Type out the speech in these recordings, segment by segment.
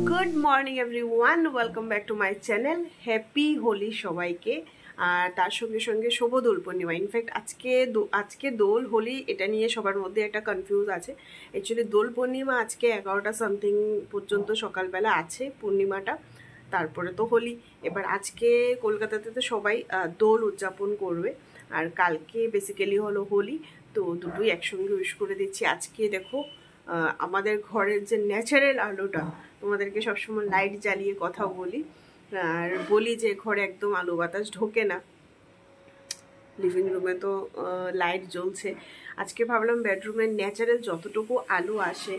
Good morning everyone, welcome back to my channel. Happy Holi সবাইকে। আর তার সঙ্গে সঙ্গে শুভ দোল পূর্ণিমা। ইনফ্যাক্ট আজকে দোল হোলি এটা নিয়ে সবার মধ্যে একটা কনফিউজ আছে। অ্যাকচুয়ালি দোল পূর্ণিমা আজকে 11টা সামথিং পর্যন্ত সকালবেলা আছে পূর্ণিমাটা, তারপরে তো হোলি। এবার আজকে কলকাতাতে তো সবাই দোল উদযাপন করবে, আর কালকে বেসিক্যালি হলো হোলি। তো দুটোই একসঙ্গে উইশ করে দিচ্ছি। আজকে দেখো আমাদের ঘরের যে ন্যাচারাল আলোটা, তোমাদেরকে সবসময় লাইট জ্বালিয়ে কথা বলি আর বলি যে ঘরে একদম আলো বাতাস ঢোকে না, লিভিং রুমে তো লাইট জ্বলছে। আজকে ভাবলাম বেডরুমের ন্যাচারাল যতটুকু আলো আসে,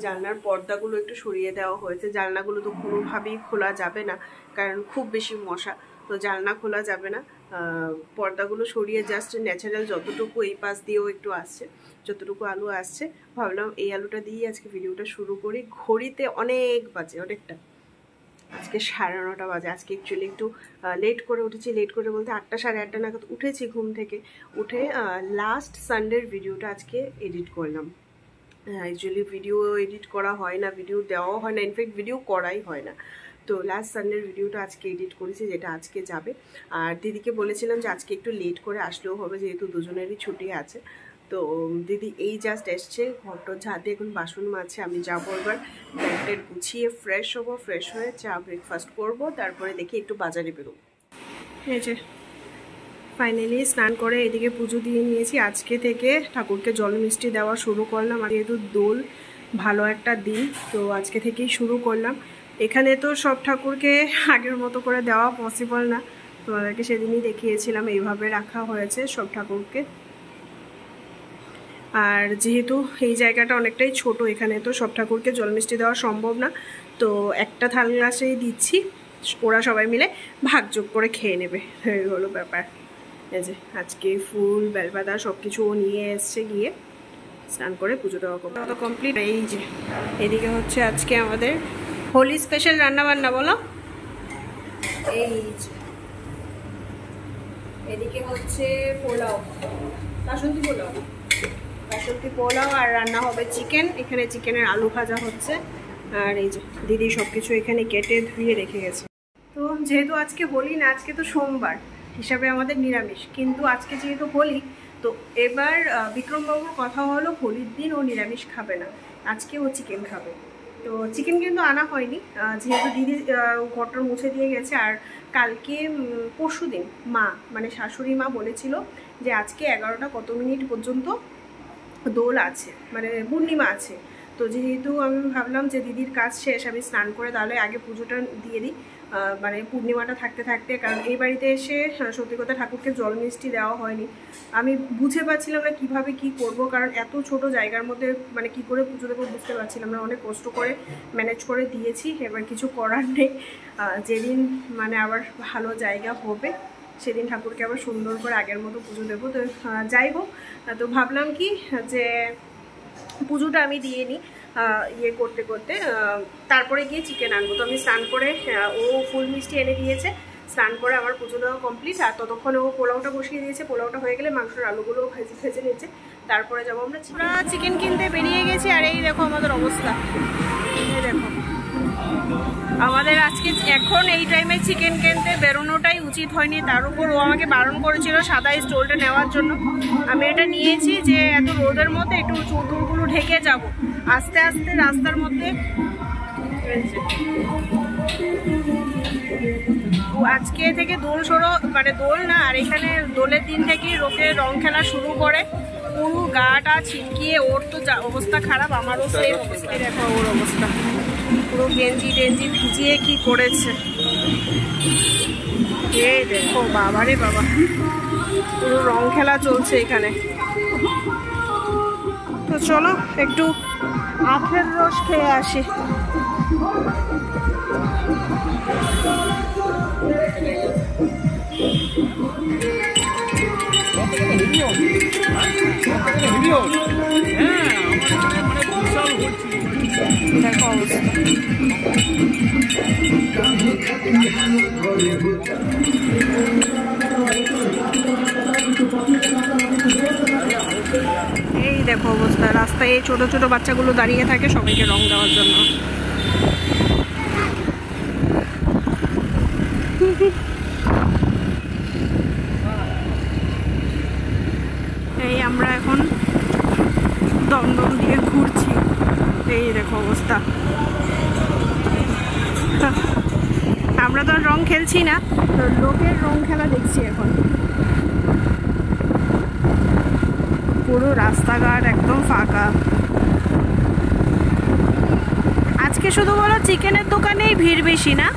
জানলার পর্দাগুলো একটু সরিয়ে দেওয়া হয়েছে। জানলাগুলো তো কোনোভাবেই খোলা যাবে না, কারণ খুব বেশি মশা, তো জানলা খোলা যাবে না। পর্দাগুলো সরিয়ে জাস্ট ন্যাচারাল যতটুকু এই পাশ দিয়েও একটু আসছে, যতটুকু আলো আসছে, ভাবলাম এই আলোটা দিয়েই আজকে ভিডিওটা শুরু করি। ঘড়িতে অনেক বাজে, অনেকটা, আজকে 9:30 বাজে। আজকে অ্যাকচুয়ালি একটু লেট করে উঠেছি। লেট করে বলতে 8টা 8:30 নাগাদ উঠেছি ঘুম থেকে। উঠে লাস্ট সানডের ভিডিওটা আজকে এডিট করলাম। অ্যাকচুয়ালি ভিডিও এডিট করা হয় না, ভিডিও দেওয়াও হয় না, ইনফ্যাক্ট ভিডিও করাই হয় না। তো লাস্ট সানডের ভিডিওটা আজকে এডিট করেছি, যেটা আজকে যাবে। আর দিদিকে বলেছিলাম যে আজকে একটু লেট করে আসলেও হবে, যেহেতু দুজনেরই ছুটি আছে। তো দিদি এই জাস্ট এসছে, ঘরটা ঝাঁতে এখন বাসন মাজছে। আমি যাবো এবার ব্যাগটা গুছিয়ে ফ্রেশ হবো, ফ্রেশ হয়ে চা ব্রেকফাস্ট করবো, তারপরে দেখি একটু বাজারে বেরোবো। এই যে ফাইনালি স্নান করে এদিকে পুজো দিয়ে নিয়েছি। আজকে থেকে ঠাকুরকে জল মিষ্টি দেওয়া শুরু করলাম। আর যেহেতু দোল ভালো একটা দিন, তো আজকে থেকেই শুরু করলাম। এখানে তো সব ঠাকুরকে আগের মতো করে দেওয়া পসিবল না, তোমাদেরকে সেদিনই দেখিয়েছিলাম এইভাবে রাখা হয়েছে সব ঠাকুরকে। আর যেহেতু এই জায়গাটা অনেকটাই ছোট, এখানে তো সব ঠাকুরকে জল মিষ্টি দেওয়া সম্ভব না, তো একটা থাল গ্লাসেই দিচ্ছি, ওরা সবাই মিলে ভাগযোগ করে খেয়ে নেবে, এই হলো ব্যাপার। এই যে আজকে ফুল বেলপাতা সব কিছু নিয়ে এসছে, গিয়ে স্নান করে পুজো দেওয়া কমপ্লিট। এই যে এদিকে হচ্ছে আজকে আমাদের হোলি স্পেশাল রান্নাবান্না, বলো। এই যে এদিকে হচ্ছে পোলাও, বাসন্তী পোলাও, আর রান্না হবে চিকেন। এখানে চিকেনের আলু ভাজা হচ্ছে। আর এই যে দিদি সব কিছু এখানে কেটে ধুয়ে রেখে গেছে। তো যেহেতু আজকে হোলি না, আজকে তো সোমবার হিসাবে আমাদের নিরামিষ, কিন্তু আজকে যেহেতু হোলি, তো এবার বিক্রমবাবুর কথা হলো হোলির দিন ও নিরামিষ খাবে না, আজকে ও চিকেন খাবে। তো চিকেন কিন্তু আনা হয়নি, যেহেতু দিদি ঘরটা মুছে দিয়ে গেছে। আর কালকে পরশু দিন মা, মানে শাশুড়ি মা বলেছিল যে আজকে 11টা কত মিনিট পর্যন্ত দোল আছে, মানে পূর্ণিমা আছে। তো যেহেতু আমি ভাবলাম যে দিদির কাজ শেষ, আমি স্নান করে তাহলে আগে পুজোটা দিয়ে দিই, মানে পূর্ণিমাটা থাকতে থাকতে। কারণ এই বাড়িতে এসে সত্যি কথা ঠাকুরকে জল মিষ্টি দেওয়া হয়নি। আমি বুঝে পাচ্ছিলাম না কীভাবে কি করব, কারণ এত ছোট জায়গার মধ্যে মানে কি করে পুজো দেবো বুঝতে পারছিলাম না। অনেক কষ্ট করে ম্যানেজ করে দিয়েছি, এবার কিছু করার নেই। যেদিন মানে আবার ভালো জায়গা হবে সেদিন ঠাকুরকে আবার সুন্দর করে আগের মতো পুজো দেবো। তো যাই হোক, তো ভাবলাম কি যে পুজোটা আমি দিয়ে নিই, ইয়ে করতে করতে তারপরে গিয়ে চিকেন আনবো। তো আমি স্নান করে, ও ফুল মিষ্টি এনে দিয়েছে, স্নান করে আমার পুজো দেওয়া কমপ্লিট। আর ততক্ষণে ও পোলাওটা বসিয়ে দিয়েছে, পোলাওটা হয়ে গেলে মাংসের আলুগুলোও ভেজে নিচ্ছে, তারপরে যাবো আমরা চিকেন কিনতে বেরিয়ে গেছি। আর এই দেখো আমাদের অবস্থা, এই দেখো আমাদের আজকে এখন এই টাইমে চিকেন কিনতে বেরোনোটাই উচিত হয়নি। তার উপর ও আমাকে বারণ করেছিল সাদা স্টোলটা নেওয়ার জন্য। আমি এটা নিয়েছি যে এত রোদের মধ্যে একটু চুলগুলো ঢেকে যাব, আস্তে আস্তে রাস্তার মধ্যে। আজকে থেকে দোল শুরু, মানে দোল না, আর এখানে দোলের দিন থেকেই লোকে রং খেলা শুরু করে। পুরো গাটা ছিটকিয়ে, ওর তো অবস্থা খারাপ, আমারও সেই অবস্থা। দেখো ওর অবস্থা, পুরো গেঞ্জি টেঞ্জি ভিজিয়ে কি করেছে। এই দেখো বাবারে বাবা, পুরো রং খেলা চলছে এখানে। তো চলো একটু আখের রস খেয়ে আসি। দেখো অবস্থা, এই দেখো অবস্থা, রাস্তা রাস্তায় এই ছোটো ছোটো বাচ্চাগুলো দাঁড়িয়ে থাকে সবাইকে রং দেওয়ার জন্য। এই আমরা এখন দমদম দিয়ে ঘুরছি, এই দেখো অবস্থা। আমরা তো আর রং খেলছি না, তো লোকের রং খেলা দেখছি এখন। পুরো রাস্তাঘাট একদম ফাঁকা। আজকে শুধু বলো চিকেনের দোকানেই ভিড় বেশি না,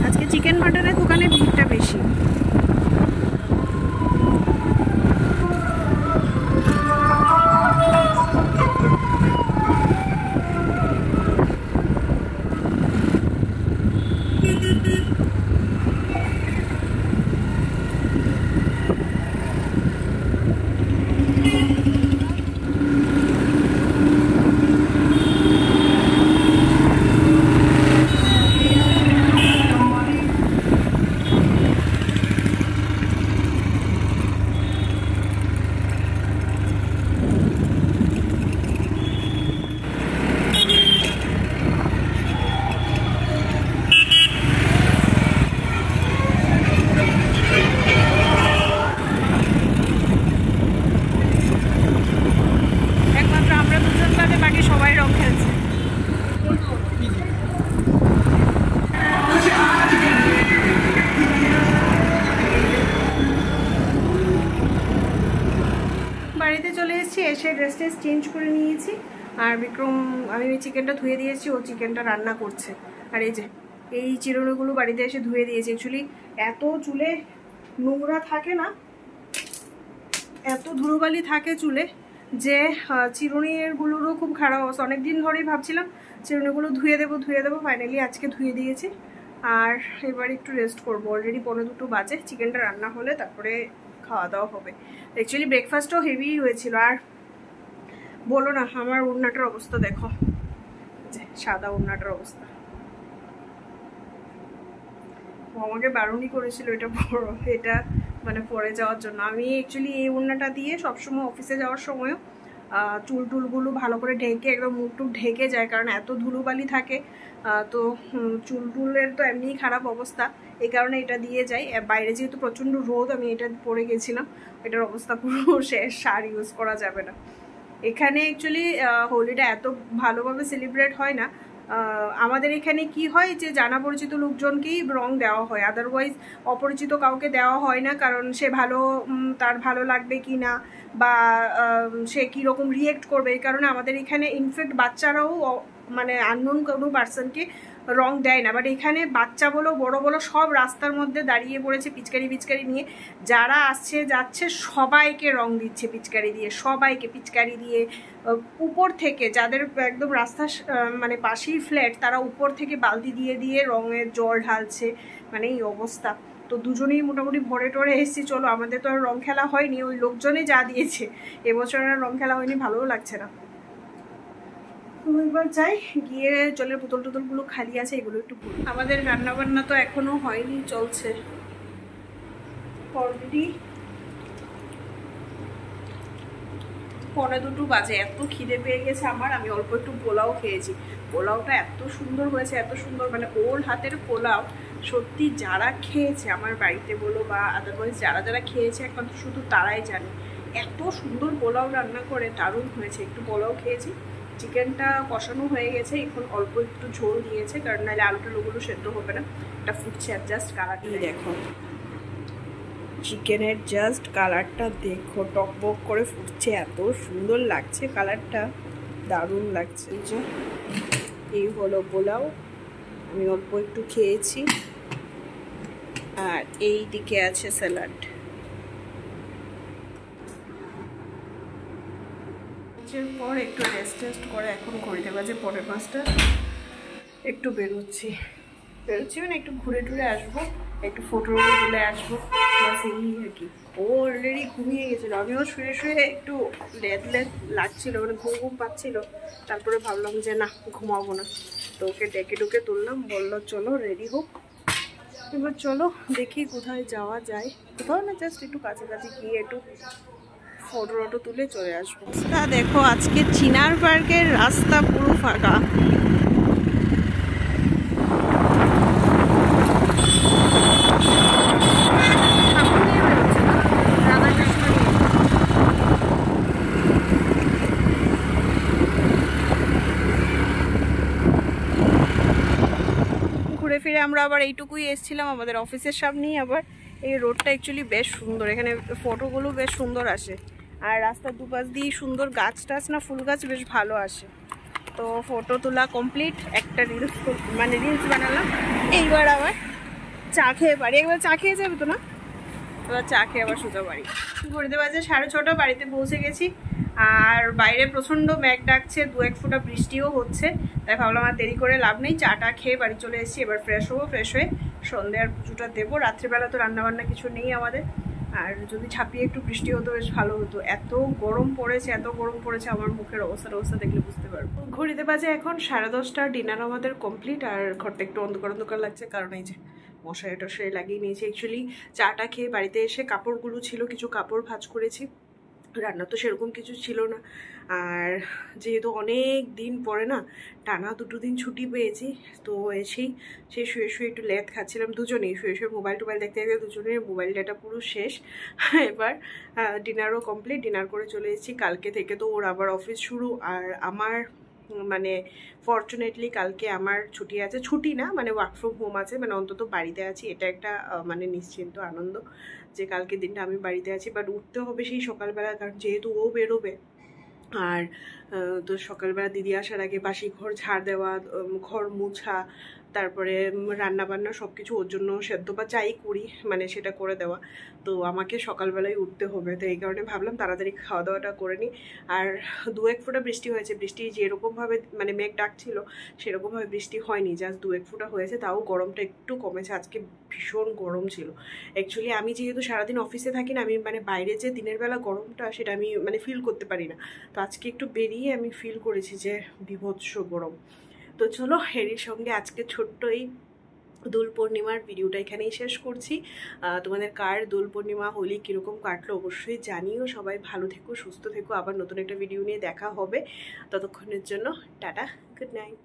আজকে চিকেন মাটনের দোকানে ভিড়টা বেশি। বাড়িতে চলে এসেছি, এসে ড্রেস টেস চেঞ্জ করে নিয়েছি। আর বিক্রম, আমি চিকেনটা ধুয়ে দিয়েছি, ও চিকেনটা রান্না করছে। আর এই যে এই চিরুনিগুলো বাড়িতে এসে ধুয়ে দিয়েছি। অ্যাকচুয়ালি এত চুলে নোংরা থাকে না, এত ধুলোবালি থাকে চুলে যে চিরুনিগুলোরও খুব খারাপ অবস্থা। অনেকদিন ধরেই ভাবছিলাম চিরুনিগুলো ধুয়ে দেবো, ফাইনালি আজকে ধুয়ে দিয়েছি। আর এবার একটু রেস্ট করবো। অলরেডি 1:45 বাজে। চিকেনটা রান্না হলে তারপরে খাওয়া দাওয়া হবে। অ্যাকচুয়ালি ব্রেকফাস্টও হেভি হয়েছিল। আর বলো না, আমার ওড়নাটার অবস্থা দেখো, সাদা ওড়নাটার অবস্থা। ও আমাকে বারণই করেছিল এটা মানে পরে যাওয়ার জন্য। আমি অ্যাকচুয়ালি এই ওড়নাটা দিয়ে সবসময় অফিসে যাওয়ার সময়ও চুল টুলগুলো ভালো করে ঢেকে, একদম মুখ টুক ঢেকে যায়, কারণ এত ধুলোবালি থাকে। তো চুল টুলের তো এমনিই খারাপ অবস্থা, এই কারণে এটা দিয়ে যাই। বাইরে যেহেতু প্রচণ্ড রোদ, আমি এটা পরে গেছিলাম, এটার অবস্থা পুরো শেষ, সার ইউজ করা যাবে না। এখানে অ্যাকচুয়ালি হোলিটা এত ভালোভাবে সেলিব্রেট হয় না। আমাদের এখানে কি হয় যে জানা পরিচিত লোকজনকেই রং দেওয়া হয়, আদারওয়াইজ অপরিচিত কাউকে দেওয়া হয় না। কারণ সে তার ভালো লাগবে কি না, বা সে কীরকম রিয়েক্ট করবে, এই কারণে আমাদের এখানে ইনফ্যাক্ট বাচ্চারাও মানে আননোন কোনো পার্সনকে রং দেয় না। বাট এখানে বাচ্চা বলো বড় বলো সব রাস্তার মধ্যে দাঁড়িয়ে পড়েছে পিচকারি নিয়ে। যারা আসছে যাচ্ছে সবাইকে রং দিচ্ছে পিচকারি দিয়ে, সবাইকে পিচকারি দিয়ে। উপর থেকে যাদের একদম রাস্তা মানে পাশেই ফ্ল্যাট, তারা উপর থেকে বালতি দিয়ে রঙের জল ঢালছে, মানে এই অবস্থা। তো দুজনেই মোটামুটি ভরে টরে এসেছি। চলো, আমাদের তো আর রং খেলা হয়নি, ওই লোকজনে যা দিয়েছে। এবছর আর রং খেলা হয়নি, ভালোও লাগছে না। এবার যাই, গিয়ে জলের বোতল টোতলগুলো খালি আছে, এগুলো একটু ভরি। আমাদের রান্নাবান্না তো এখনো হয়নি, চলছে। অলরেডি 1:45 বাজে। এত খিদে পেয়ে গেছে আমার, আমি অল্প একটু পোলাও খেয়েছি। পোলাওটা এত সুন্দর হয়েছে, এত সুন্দর, মানে ওর হাতের পোলাও সত্যি যারা খেয়েছে আমার বাড়িতে বলো বা আদারওয়াইজ যারা খেয়েছে একমাত্র শুধু তারাই জানে। এত সুন্দর পোলাও রান্না করে, দারুণ হয়েছে। একটু পোলাও খেয়েছি, চিকেনটা কষানো হয়ে গেছে, এখন অল্প একটু ঝোল দিয়েছে, কারণ নাহলে আলুটা লোগুলো সেদ্ধ হবে না। এটা ফুটছে, আর জাস্ট কালারটাই দেখো, চিকেনের জাস্ট কালারটা দেখো, টকবক করে ফুটছে, এত সুন্দর লাগছে কালারটা, দারুণ লাগছে। এই হলো পোলাও, আমি অল্প একটু খেয়েছি। আর এই দিকে আছে স্যালাড। পর একটু রেস্ট করে এখন ঘড়িতে বাজে 5:45, একটু বেরোচ্ছি মানে একটু ঘুরে টুরে আসবো, একটু ফটো তুলে আসবো, বাস এই আর কি। ও অলরেডি ঘুমিয়ে গেছিলো, আমিও শুয়ে একটু লেট লাগছিল, মানে ঘুম পাচ্ছিল। তারপরে ভাবলাম যে না, ঘুমাবো না, তো ওকে ডেকে ডুকে তুললাম, বললো চলো রেডি হোক। এবার চলো দেখি কোথায় যাওয়া যায়, কোথাও না, জাস্ট একটু কাছাকাছি গিয়ে একটু ফটো টটো তুলে চলে আসবো। তা দেখো আজকে চিনার পার্কের রাস্তা পুরো ফাঁকা। ঘুরে ফিরে আমরা আবার এইটুকুই এসেছিলাম আমাদের অফিসের সামনেই। আবার এই রোডটা অ্যাকচুয়ালি বেশ সুন্দর, এখানে ফটোগুলো বেশ সুন্দর আসে, আর রাস্তার দুপাশ দিয়ে সুন্দর গাছ টাছ না, ফুল গাছ বেশ ভালো আসে। তো ফটো তোলা কমপ্লিট, একটা রিলস বানালাম। এইবার আবার চা খেয়ে বাড়ি, একবার চা খেয়ে যাবে তো না, এবার চা খেয়ে আবার সোজা বাড়ি। ঘড়িতে বাজে 6:30, বাড়িতে পৌঁছে গেছি। আর বাইরে প্রচণ্ড মেঘ ডাকছে, 2-1 ফোঁটা বৃষ্টিও হচ্ছে, তাই ভাবলাম আর দেরি করে লাভ নেই, চাটা খেয়ে বাড়ি চলে এসেছি। এবার ফ্রেশ হবো, ফ্রেশ হয়ে সন্ধ্যার পুজোটা দেবো। রাত্রিবেলা তো রান্নাবান্না কিছু নেই আমাদের, আর যদি ছাপিয়ে একটু বৃষ্টি হতো বেশ ভালো হতো। এত গরম পড়েছে, এত গরম পড়েছে, আমার মুখের অবস্থা দেখলে বুঝতে পারবো। ঘড়িতে বাজে এখন 10:30, ডিনার আমাদের কমপ্লিট। আর ঘরটা একটু অন্ধকার অন্ধকার লাগছে, কারণ এই যে মশারি টশারি লাগিয়ে নিয়েছি। অ্যাকচুয়ালি চাটা খেয়ে বাড়িতে এসে কাপড়গুলো ছিল, কিছু কাপড় ভাঁজ করেছি, রান্না তো সেরকম কিছু ছিল না। আর যেহেতু অনেক দিন পরে না টানা 2 দিন ছুটি পেয়েছি, তো এসেই সেই শুয়ে শুয়ে একটু লেট খাচ্ছিলাম, দুজনেই শুয়ে শুয়ে মোবাইল টোবাইল দেখতে দেখতে দুজনের মোবাইল ডেটা পুরো শেষ। এবার ডিনারও কমপ্লিট, ডিনার করে চলে এসেছি। কালকে থেকে তো ওর আবার অফিস শুরু, আর আমার মানে ফর্চুনেটলি কালকে আমার ছুটি আছে, ছুটি না মানে ওয়ার্ক ফ্রম হোম আছে, মানে অন্তত বাড়িতে আছি, এটা একটা মানে নিশ্চিন্ত আনন্দ যে কালকে দিনটা আমি বাড়িতে আছি। বাট উঠতে হবে সেই সকালবেলা, কারণ যেহেতু ও বেরোবে। আর তো সকালবেলা দিদি আসার আগে বাসি ঘর ঝাড় দেওয়া, ঘর মোছা, তারপরে রান্না বান্না সব কিছু ওর জন্য সেদ্ধ বা যাই করি মানে সেটা করে দেওয়া, তো আমাকে সকালবেলায় উঠতে হবে। তো এই কারণে ভাবলাম তাড়াতাড়ি খাওয়া দাওয়াটা করে নিই। আর 2-1 ফোঁটা বৃষ্টি হয়েছে, বৃষ্টি যেরকমভাবে মানে মেঘ ডাকছিল সেরকমভাবে বৃষ্টি হয়নি, জাস্ট 2-1 ফোঁটা হয়েছে, তাও গরমটা একটু কমেছে। আজকে ভীষণ গরম ছিল। অ্যাকচুয়ালি আমি যেহেতু সারাদিন অফিসে থাকি না, আমি মানে বাইরে যে দিনের বেলা গরমটা সেটা আমি মানে ফিল করতে পারি না, তো আজকে একটু বেরিয়ে আমি ফিল করেছি যে বীভৎস গরম। তো চলো এরই সঙ্গে আজকে ছোট্ট এই দোল পূর্ণিমার ভিডিওটা এখানেই শেষ করছি। তোমাদের কার দোল পূর্ণিমা হোলি কীরকম কাটলো অবশ্যই জানিও। সবাই ভালো থেকো, সুস্থ থেকো, আবার নতুন একটা ভিডিও নিয়ে দেখা হবে। ততক্ষণের জন্য টাটা, গুড নাইট।